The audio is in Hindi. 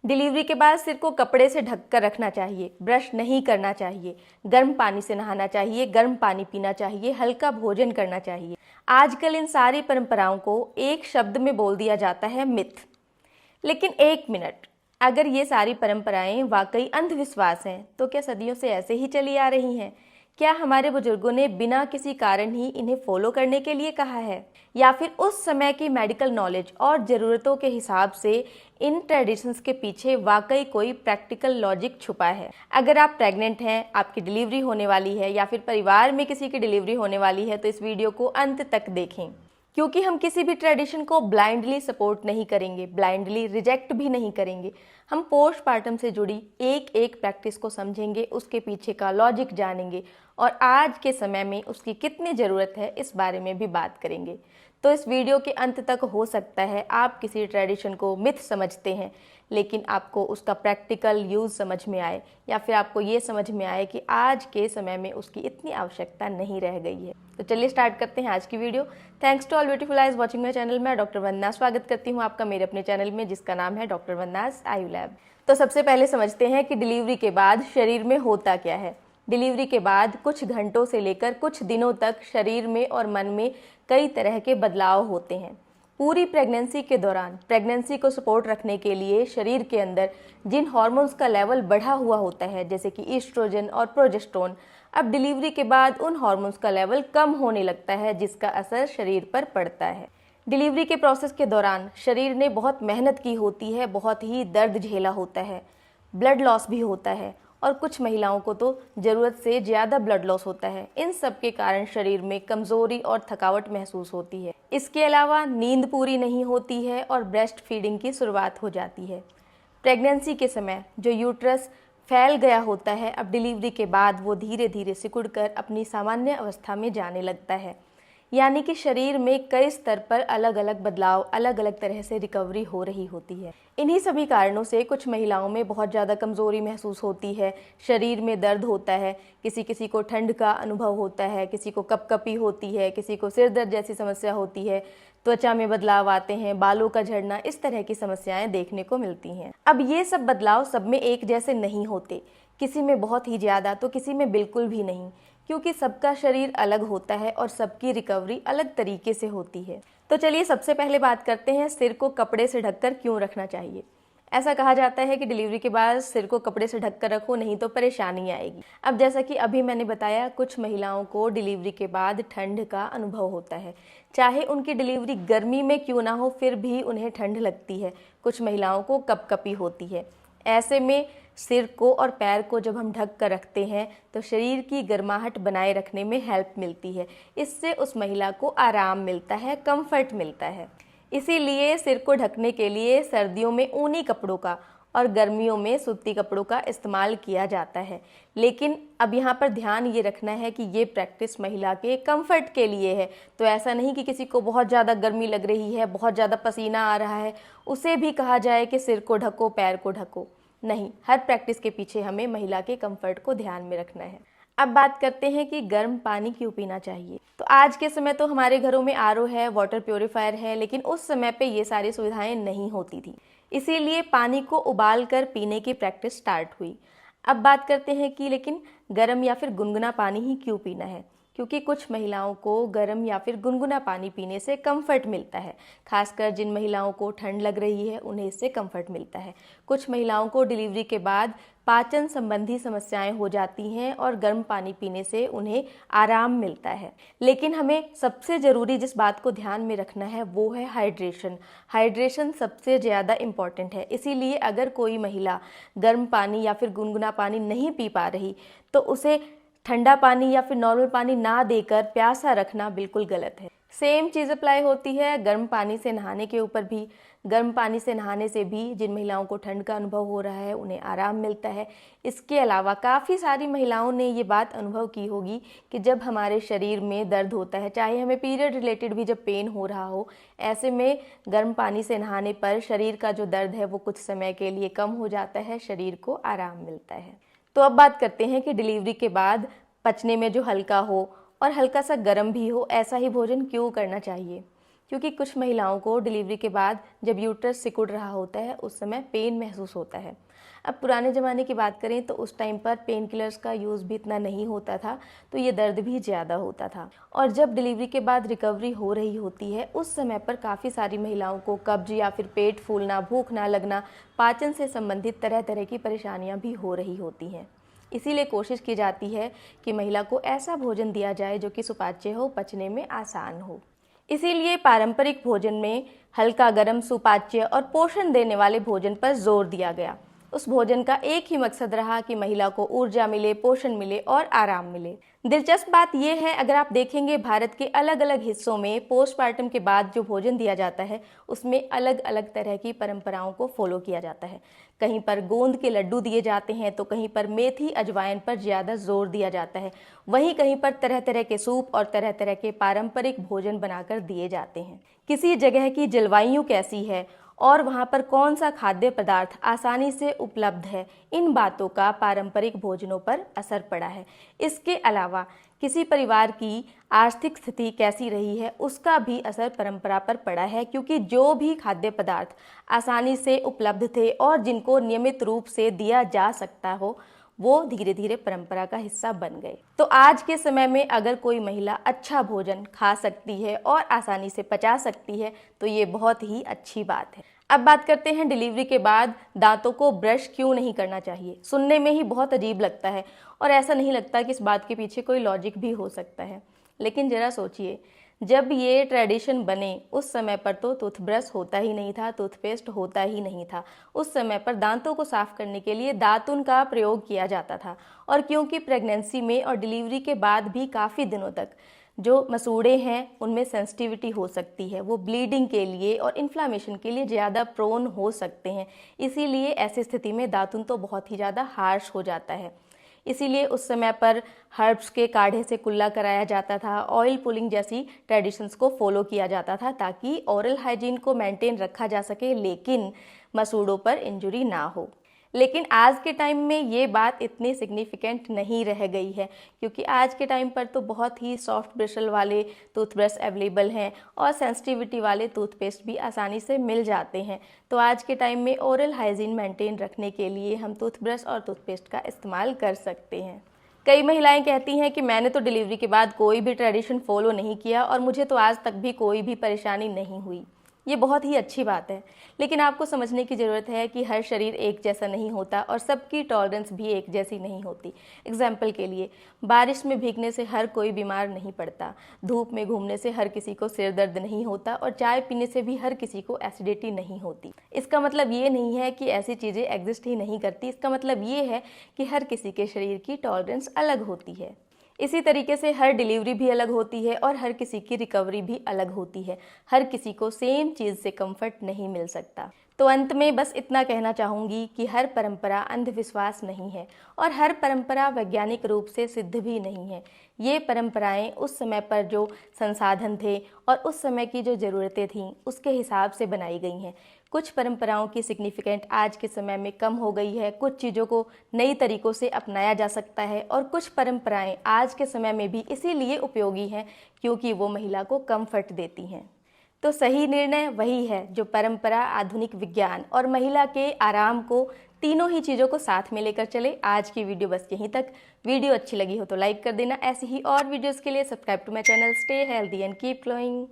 डिलीवरी के बाद सिर को कपड़े से ढककर रखना चाहिए, ब्रश नहीं करना चाहिए, गर्म पानी से नहाना चाहिए, गर्म पानी पीना चाहिए, हल्का भोजन करना चाहिए। आजकल इन सारी परंपराओं को एक शब्द में बोल दिया जाता है मिथ। लेकिन एक मिनट, अगर ये सारी परंपराएं वाकई अंधविश्वास हैं तो क्या सदियों से ऐसे ही चली आ रही हैं? क्या हमारे बुजुर्गों ने बिना किसी कारण ही इन्हें फॉलो करने के लिए कहा है, या फिर उस समय की मेडिकल नॉलेज और ज़रूरतों के हिसाब से इन ट्रेडिशंस के पीछे वाकई कोई प्रैक्टिकल लॉजिक छुपा है? अगर आप प्रेग्नेंट हैं, आपकी डिलीवरी होने वाली है या फिर परिवार में किसी की डिलीवरी होने वाली है तो इस वीडियो को अंत तक देखें, क्योंकि हम किसी भी ट्रेडिशन को ब्लाइंडली सपोर्ट नहीं करेंगे, ब्लाइंडली रिजेक्ट भी नहीं करेंगे। हम पोस्टमार्टम से जुड़ी एक एक प्रैक्टिस को समझेंगे, उसके पीछे का लॉजिक जानेंगे और आज के समय में उसकी कितनी ज़रूरत है इस बारे में भी बात करेंगे। तो इस वीडियो के अंत तक हो सकता है आप किसी ट्रेडिशन को मिथ समझते हैं, लेकिन आपको उसका प्रैक्टिकल यूज़ समझ में आए, या फिर आपको ये समझ में आए कि आज के समय में उसकी इतनी आवश्यकता नहीं रह गई है। तो चलिए स्टार्ट करते हैं आज की video. Thanks to all beautiful eyes watching my channel. मैं डॉक्टर वंदना स्वागत करती हूँ आपका मेरे अपने चैनल में, जिसका नाम है डॉक्टर वंदनास आयु लैब। तो सबसे पहले समझते हैं कि डिलीवरी के बाद शरीर में होता क्या है। डिलीवरी के बाद कुछ घंटों से लेकर कुछ दिनों तक शरीर में और मन में कई तरह के बदलाव होते हैं। पूरी प्रेगनेंसी के दौरान प्रेगनेंसी को सपोर्ट रखने के लिए शरीर के अंदर जिन हार्मोन्स का लेवल बढ़ा हुआ होता है, जैसे कि ईस्ट्रोजन और प्रोजेस्टेरोन, अब डिलीवरी के बाद उन हार्मोन्स का लेवल कम होने लगता है, जिसका असर शरीर पर पड़ता है। डिलीवरी के प्रोसेस के दौरान शरीर ने बहुत मेहनत की होती है, बहुत ही दर्द झेला होता है, ब्लड लॉस भी होता है और कुछ महिलाओं को तो ज़रूरत से ज़्यादा ब्लड लॉस होता है। इन सब के कारण शरीर में कमज़ोरी और थकावट महसूस होती है। इसके अलावा नींद पूरी नहीं होती है और ब्रेस्ट फीडिंग की शुरुआत हो जाती है। प्रेगनेंसी के समय जो यूट्रस फैल गया होता है, अब डिलीवरी के बाद वो धीरे धीरे सिकुड़कर अपनी सामान्य अवस्था में जाने लगता है। यानी कि शरीर में कई स्तर पर अलग अलग बदलाव, अलग अलग तरह से रिकवरी हो रही होती है। इन्हीं सभी कारणों से कुछ महिलाओं में बहुत ज़्यादा कमज़ोरी महसूस होती है, शरीर में दर्द होता है, किसी किसी को ठंड का अनुभव होता है, किसी को कपकपी होती है, किसी को सिर दर्द जैसी समस्या होती है, त्वचा में बदलाव आते हैं, बालों का झड़ना, इस तरह की समस्याएं देखने को मिलती हैं। अब ये सब बदलाव सब में एक जैसे नहीं होते, किसी में बहुत ही ज़्यादा तो किसी में बिल्कुल भी नहीं, क्योंकि सबका शरीर अलग होता है और सबकी रिकवरी अलग तरीके से होती है। तो चलिए सबसे पहले बात करते हैं सिर को कपड़े से ढककर क्यों रखना चाहिए। ऐसा कहा जाता है कि डिलीवरी के बाद सिर को कपड़े से ढककर रखो, नहीं तो परेशानी आएगी। अब जैसा कि अभी मैंने बताया, कुछ महिलाओं को डिलीवरी के बाद ठंड का अनुभव होता है, चाहे उनकी डिलीवरी गर्मी में क्यों ना हो, फिर भी उन्हें ठंड लगती है। कुछ महिलाओं को कपकपी होती है। ऐसे में सिर को और पैर को जब हम ढक कर रखते हैं तो शरीर की गर्माहट बनाए रखने में हेल्प मिलती है। इससे उस महिला को आराम मिलता है, कंफर्ट मिलता है। इसीलिए सिर को ढकने के लिए सर्दियों में ऊनी कपड़ों का और गर्मियों में सूती कपड़ों का इस्तेमाल किया जाता है। लेकिन अब यहाँ पर ध्यान ये रखना है कि ये प्रैक्टिस महिला के कंफर्ट के लिए है। तो ऐसा नहीं कि किसी को बहुत ज़्यादा गर्मी लग रही है, बहुत ज़्यादा पसीना आ रहा है, उसे भी कहा जाए कि सिर को ढको, पैर को ढको। नहीं, हर प्रैक्टिस के पीछे हमें महिला के कंफर्ट को ध्यान में रखना है। अब बात करते हैं कि गर्म पानी क्यों पीना चाहिए। तो आज के समय तो हमारे घरों में आरओ है, वाटर प्योरीफायर है, लेकिन उस समय पे ये सारी सुविधाएं नहीं होती थी, इसीलिए पानी को उबाल कर पीने की प्रैक्टिस स्टार्ट हुई। अब बात करते हैं कि लेकिन गर्म या फिर गुनगुना पानी ही क्यों पीना है। क्योंकि कुछ महिलाओं को गर्म या फिर गुनगुना पानी पीने से कंफर्ट मिलता है। खासकर जिन महिलाओं को ठंड लग रही है उन्हें इससे कंफर्ट मिलता है। कुछ महिलाओं को डिलीवरी के बाद पाचन संबंधी समस्याएं हो जाती हैं और गर्म पानी पीने से उन्हें आराम मिलता है। लेकिन हमें सबसे ज़रूरी जिस बात को ध्यान में रखना है वो है हाइड्रेशन। हाइड्रेशन सबसे ज़्यादा इम्पॉर्टेंट है। इसीलिए अगर कोई महिला गर्म पानी या फिर गुनगुना पानी नहीं पी पा रही तो उसे ठंडा पानी या फिर नॉर्मल पानी ना देकर प्यासा रखना बिल्कुल गलत है। सेम चीज़ अप्लाई होती है गर्म पानी से नहाने के ऊपर भी। गर्म पानी से नहाने से भी जिन महिलाओं को ठंड का अनुभव हो रहा है उन्हें आराम मिलता है। इसके अलावा काफ़ी सारी महिलाओं ने ये बात अनुभव की होगी कि जब हमारे शरीर में दर्द होता है, चाहे हमें पीरियड रिलेटेड भी जब पेन हो रहा हो, ऐसे में गर्म पानी से नहाने पर शरीर का जो दर्द है वो कुछ समय के लिए कम हो जाता है, शरीर को आराम मिलता है। तो अब बात करते हैं कि डिलीवरी के बाद पचने में जो हल्का हो और हल्का सा गर्म भी हो, ऐसा ही भोजन क्यों करना चाहिए। क्योंकि कुछ महिलाओं को डिलीवरी के बाद जब यूट्रस सिकुड़ रहा होता है उस समय पेन महसूस होता है। अब पुराने ज़माने की बात करें तो उस टाइम पर पेन किलर्स का यूज़ भी इतना नहीं होता था, तो ये दर्द भी ज़्यादा होता था। और जब डिलीवरी के बाद रिकवरी हो रही होती है उस समय पर काफ़ी सारी महिलाओं को कब्ज या फिर पेट फूलना, भूख ना लगना, पाचन से संबंधित तरह तरह की परेशानियाँ भी हो रही होती हैं। इसीलिए कोशिश की जाती है कि महिला को ऐसा भोजन दिया जाए जो कि सुपाच्य हो, पचने में आसान हो। इसीलिए पारंपरिक भोजन में हल्का, गर्म, सुपाच्य और पोषण देने वाले भोजन पर जोर दिया गया। उस भोजन का एक ही मकसद रहा कि महिला को ऊर्जा मिले, पोषण मिले और आराम मिले। दिलचस्प बात यह है, अगर आप देखेंगे भारत के अलग अलग हिस्सों में पोस्टमार्टम के बाद जो भोजन दिया जाता है उसमें अलग अलग तरह की परंपराओं को फॉलो किया जाता है। कहीं पर गोंद के लड्डू दिए जाते हैं तो कहीं पर मेथी, अजवाइन पर ज़्यादा जोर दिया जाता है। वहीं कहीं पर तरह तरह के सूप और तरह तरह के पारंपरिक भोजन बनाकर दिए जाते हैं। किसी जगह की जलवायु कैसी है और वहाँ पर कौन सा खाद्य पदार्थ आसानी से उपलब्ध है, इन बातों का पारंपरिक भोजनों पर असर पड़ा है। इसके अलावा किसी परिवार की आर्थिक स्थिति कैसी रही है उसका भी असर परंपरा पर पड़ा है, क्योंकि जो भी खाद्य पदार्थ आसानी से उपलब्ध थे और जिनको नियमित रूप से दिया जा सकता हो वो धीरे धीरे परंपरा का हिस्सा बन गए। तो आज के समय में अगर कोई महिला अच्छा भोजन खा सकती है और आसानी से पचा सकती है तो ये बहुत ही अच्छी बात है। अब बात करते हैं डिलीवरी के बाद दांतों को ब्रश क्यों नहीं करना चाहिए। सुनने में ही बहुत अजीब लगता है और ऐसा नहीं लगता कि इस बात के पीछे कोई लॉजिक भी हो सकता है, लेकिन ज़रा सोचिए, जब ये ट्रेडिशन बने उस समय पर तो टूथब्रश होता ही नहीं था, टूथपेस्ट होता ही नहीं था। उस समय पर दांतों को साफ करने के लिए दातुन का प्रयोग किया जाता था। और क्योंकि प्रेगनेंसी में और डिलीवरी के बाद भी काफ़ी दिनों तक जो मसूड़े हैं उनमें सेंसिटिविटी हो सकती है, वो ब्लीडिंग के लिए और इन्फ्लामेशन के लिए ज़्यादा प्रोन हो सकते हैं। इसीलिए ऐसी स्थिति में दातुन तो बहुत ही ज़्यादा हार्श हो जाता है। इसीलिए उस समय पर हर्ब्स के काढ़े से कुल्ला कराया जाता था, ऑयल पुलिंग जैसी ट्रेडिशंस को फॉलो किया जाता था ताकि ओरल हाइजीन को मेंटेन रखा जा सके लेकिन मसूड़ों पर इंजरी ना हो। लेकिन आज के टाइम में ये बात इतनी सिग्निफिकेंट नहीं रह गई है, क्योंकि आज के टाइम पर तो बहुत ही सॉफ्ट ब्रिशल वाले टूथब्रश अवेलेबल हैं और सेंसिटिविटी वाले टूथपेस्ट भी आसानी से मिल जाते हैं। तो आज के टाइम में ओरल हाइजीन मेंटेन रखने के लिए हम टूथब्रश और टूथपेस्ट का इस्तेमाल कर सकते हैं। कई महिलाएं कहती हैं कि मैंने तो डिलीवरी के बाद कोई भी ट्रेडिशन फॉलो नहीं किया और मुझे तो आज तक भी कोई भी परेशानी नहीं हुई। ये बहुत ही अच्छी बात है, लेकिन आपको समझने की ज़रूरत है कि हर शरीर एक जैसा नहीं होता और सबकी टॉलरेंस भी एक जैसी नहीं होती। एग्जाम्पल के लिए, बारिश में भीगने से हर कोई बीमार नहीं पड़ता, धूप में घूमने से हर किसी को सिर दर्द नहीं होता और चाय पीने से भी हर किसी को एसिडिटी नहीं होती। इसका मतलब ये नहीं है कि ऐसी चीज़ें एग्जिस्ट ही नहीं करती, इसका मतलब ये है कि हर किसी के शरीर की टॉलरेंस अलग होती है। इसी तरीके से हर डिलीवरी भी अलग होती है और हर किसी की रिकवरी भी अलग होती है। हर किसी को सेम चीज़ से कंफर्ट नहीं मिल सकता। तो अंत में बस इतना कहना चाहूँगी कि हर परंपरा अंधविश्वास नहीं है और हर परंपरा वैज्ञानिक रूप से सिद्ध भी नहीं है। ये परंपराएं उस समय पर जो संसाधन थे और उस समय की जो ज़रूरतें थीं उसके हिसाब से बनाई गई हैं। कुछ परंपराओं की सिग्निफिकेंट आज के समय में कम हो गई है, कुछ चीज़ों को नई तरीक़ों से अपनाया जा सकता है और कुछ परंपराएं आज के समय में भी इसीलिए उपयोगी हैं क्योंकि वो महिला को कंफर्ट देती हैं। तो सही निर्णय वही है जो परंपरा, आधुनिक विज्ञान और महिला के आराम को, तीनों ही चीज़ों को साथ में लेकर चले। आज की वीडियो बस यहीं तक। वीडियो अच्छी लगी हो तो लाइक कर देना। ऐसी ही और वीडियोस के लिए subscribe to my channel. Stay healthy and keep glowing.